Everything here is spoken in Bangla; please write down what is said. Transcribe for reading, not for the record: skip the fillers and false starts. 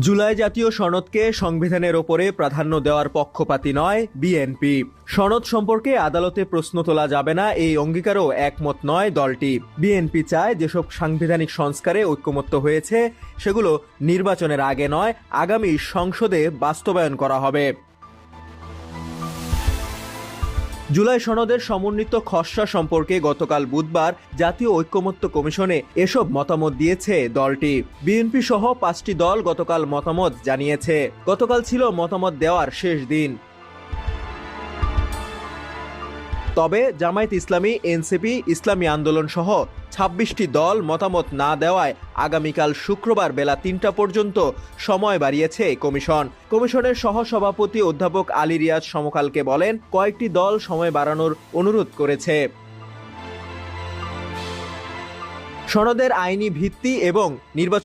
জুলাই জাতীয় সনদকে সংবিধানের ওপরে প্রাধান্য দেওয়ার পক্ষপাতী নয় বিএনপি। সনদ সম্পর্কে আদালতে প্রশ্ন তোলা যাবে না, এই অঙ্গীকারও একমত নয় দলটি। বিএনপি চায় যেসব সাংবিধানিক সংস্কারে ঐক্যমত্য হয়েছে সেগুলো নির্বাচনের আগে নয়, আগামী সংসদে বাস্তবায়ন করা হবে। জুলাই সনদের সমন্বিত খসড়া সম্পর্কে গতকাল বুধবার জাতীয় ঐক্যমত্য কমিশনে এসব মতামত দিয়েছে দলটি। বিএনপি সহ 5টি দল গতকাল মতামত জানিয়েছে। গতকাল ছিল মতামত দেওয়ার শেষ দিন। তবে জামায়াত ইসলামী, এনসিপি, ইসলামী আন্দোলন সহ 26টি দল মতামত না দেওয়ায় আগামীকাল শুক্রবার বেলা 3টা পর্যন্ত সময় বাড়িয়েছে কমিশন। কমিশনের সহসভাপতি অধ্যাপক আলী রিয়াজ সমকালকে বলেন, কয়েকটি দল সময় বাড়ানোর অনুরোধ করেছে। সনদের আইনি ভিত্তি এবং নির্বাচন